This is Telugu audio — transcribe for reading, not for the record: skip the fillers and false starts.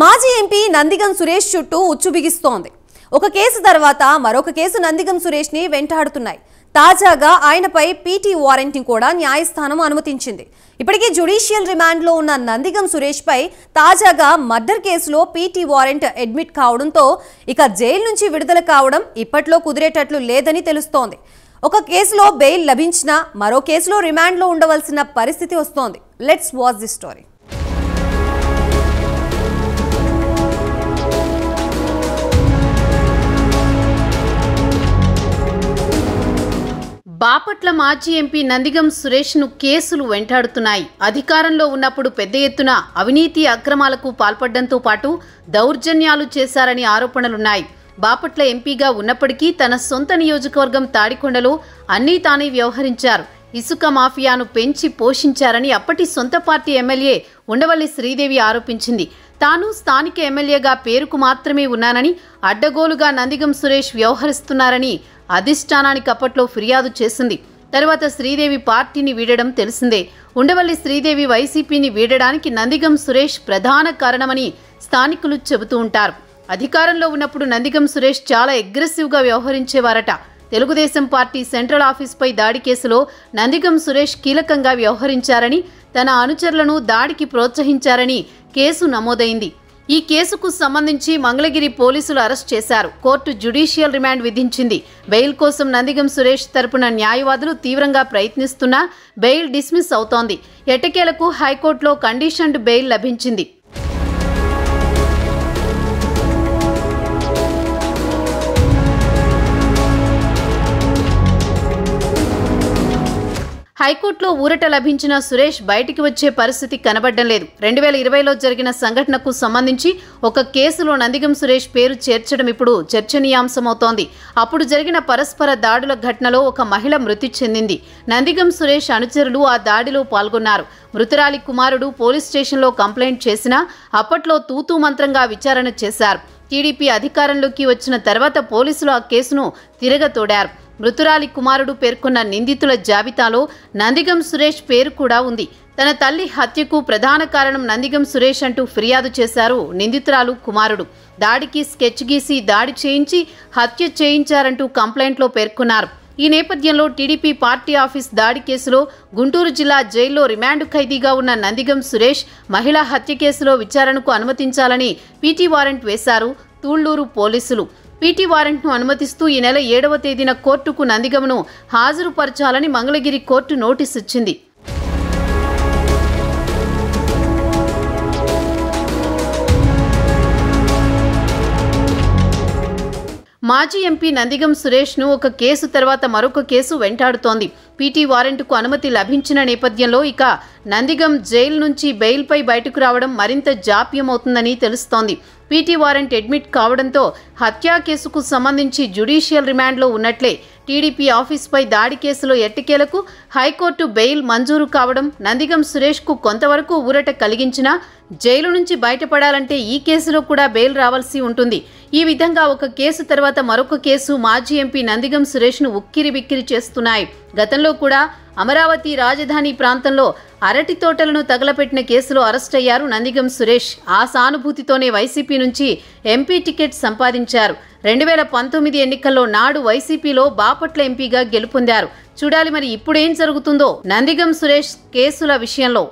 మాజీ ఎంపీ నందిగం సురేష్ చుట్టూ ఉచ్చు బిగిస్తోంది. ఒక కేసు తర్వాత మరొక కేసు నందిగం సురేష్ ని వెంటాడుతున్నాయి. తాజాగా ఆయనపై పీటీ వారెంట్ ని కూడా న్యాయస్థానం అనుమతించింది. ఇప్పటికే జ్యుడిషియల్ రిమాండ్ లో ఉన్న నందిగం సురేష్ పై తాజాగా మర్డర్ కేసులో పీటీ వారెంట్ అడ్మిట్ కావడంతో ఇక జైలు నుంచి విడుదల కావడం ఇప్పట్లో కుదిరేటట్లు లేదని తెలుస్తోంది. ఒక కేసులో బెయిల్ లభించినా మరో కేసులో రిమాండ్ లో ఉండవలసిన పరిస్థితి వస్తోంది. Let's watch the story. Bapatla మాజీ ఎంపీ నందిగం సురేష్ను కేసులు వెంటాడుతున్నాయి. అధికారంలో ఉన్నప్పుడు పెద్ద ఎత్తున అవినీతి అక్రమాలకు పాల్పడడంతో పాటు దౌర్జన్యాలు చేశారని ఆరోపణలున్నాయి. బాపట్ల ఎంపీగా ఉన్నప్పటికీ తన సొంత నియోజకవర్గం తాడికొండలో అన్నీ తానే వ్యవహరించారు. ఇసుక మాఫియాను పెంచి పోషించారని అప్పటి సొంత పార్టీ ఎమ్మెల్యే ఉండవల్లి శ్రీదేవి ఆరోపించింది. తాను స్థానిక ఎమ్మెల్యేగా పేరుకు మాత్రమే ఉన్నానని, అడ్డగోలుగా నందిగం సురేష్ వ్యవహరిస్తున్నారని అధిష్టానానికి అప్పట్లో ఫిర్యాదు చేసింది. తర్వాత శ్రీదేవి పార్టీని వీడడం తెలిసిందే. ఉండవల్లి శ్రీదేవి వైసీపీని వీడడానికి నందిగం సురేష్ ప్రధాన కారణమని స్థానికులు చెబుతూ ఉంటారు. అధికారంలో ఉన్నప్పుడు నందిగం సురేష్ చాలా అగ్రెసివ్గా వ్యవహరించేవారట. తెలుగుదేశం పార్టీ సెంట్రల్ ఆఫీస్పై దాడి కేసులో నందిగం సురేష్ కీలకంగా వ్యవహరించారని, తన అనుచరులను దాడికి ప్రోత్సహించారని కేసు నమోదైంది. ఈ కేసుకు సంబంధించి మంగళగిరి పోలీసులు అరెస్ట్ చేశారు. కోర్టు జ్యుడిషియల్ రిమాండ్ విధించింది. బెయిల్ కోసం నందిగం సురేష్ తరపున న్యాయవాదులు తీవ్రంగా ప్రయత్నిస్తున్నా బెయిల్ డిస్మిస్ అవుతోంది. ఎట్టకేలకు హైకోర్టులో కండిషన్డ్ బెయిల్ లభించింది. హైకోర్టులో ఊరట లభించిన సురేష్ బయటికి వచ్చే పరిస్థితి కనబడడం లేదు. 2020లో జరిగిన సంఘటనకు సంబంధించి ఒక కేసులో నందిగం సురేష్ పేరు చేర్చడం ఇప్పుడు చర్చనీయాంశమవుతోంది. అప్పుడు జరిగిన పరస్పర దాడుల ఘటనలో ఒక మహిళ మృతి చెందింది. నందిగం సురేష్ అనుచరులు ఆ దాడిలో పాల్గొన్నారు. మృతురాలి కుమారుడు పోలీస్ స్టేషన్లో కంప్లైంట్ చేసినా అప్పట్లో తూతూ మంత్రంగా విచారణ చేశారు. టీడీపీ అధికారంలోకి వచ్చిన తర్వాత పోలీసులు ఆ కేసును తిరగతోడారు. మృతురాలి కుమారుడు పేర్కొన్న నిందితుల జాబితాలో నందిగం సురేష్ పేరు కూడా ఉంది. తన తల్లి హత్యకు ప్రధాన కారణం నందిగం సురేష్ అంటూ ఫిర్యాదు చేశారు నిందితురాలు కుమారుడు. దాడికి స్కెచ్ గీసి దాడి చేయించి హత్య చేయించారంటూ కంప్లైంట్లో పేర్కొన్నారు. ఈ నేపథ్యంలో టీడీపీ పార్టీ ఆఫీస్ దాడి కేసులో గుంటూరు జిల్లా జైల్లో రిమాండ్ ఖైదీగా ఉన్న నందిగం సురేష్ మహిళా హత్య కేసులో విచారణకు అనుమతించాలని పీటీ వారెంట్ వేశారు తూళ్లూరు పోలీసులు. పీటీ వారెంట్ను అనుమతిస్తూ ఈ నెల 7వ తేదీన కోర్టుకు నందిగంను హాజరుపరచాలని మంగళగిరి కోర్టు నోటీసు ఇచ్చింది. మాజీ ఎంపీ నందిగం సురేష్ను ఒక కేసు తర్వాత మరొక కేసు వెంటాడుతోంది. పీటీ వారెంట్కు అనుమతి లభించిన నేపథ్యంలో ఇక నందిగం జైలు నుంచి బెయిల్పై బయటకు రావడం మరింత జాప్యమవుతుందని తెలుస్తోంది. పీటీ వారెంట్ అడ్మిట్ కావడంతో హత్యా కేసుకు సంబంధించి జ్యుడిషియల్ రిమాండ్లో ఉన్నట్లే. టీడీపీ ఆఫీస్పై దాడి కేసులో ఎట్టకేలకు హైకోర్టు బెయిల్ మంజూరు కావడం నందిగం సురేష్కు కొంతవరకు ఊరట కలిగించినా జైలు నుంచి బయటపడాలంటే ఈ కేసులో కూడా బెయిల్ రావాల్సి ఉంటుంది. ఈ విధంగా ఒక కేసు తర్వాత మరొక కేసు మాజీ ఎంపీ నందిగం సురేష్ను ఉక్కిరిబిక్కిరి చేస్తున్నాయి. గతంలో కూడా అమరావతి రాజధాని ప్రాంతంలో అరటి తోటలను తగలపెట్టిన కేసులో అరెస్ట్ అయ్యారు నందిగం సురేష్. ఆ సానుభూతితోనే వైసీపీ నుంచి ఎంపీ టికెట్ సంపాదించారు. 2019 ఎన్నికల్లో నాడు వైసీపీలో బాపట్ల ఎంపీగా గెలుపొందారు. చూడాలి మరి ఇప్పుడేం జరుగుతుందో నందిగం సురేష్ కేసుల విషయంలో.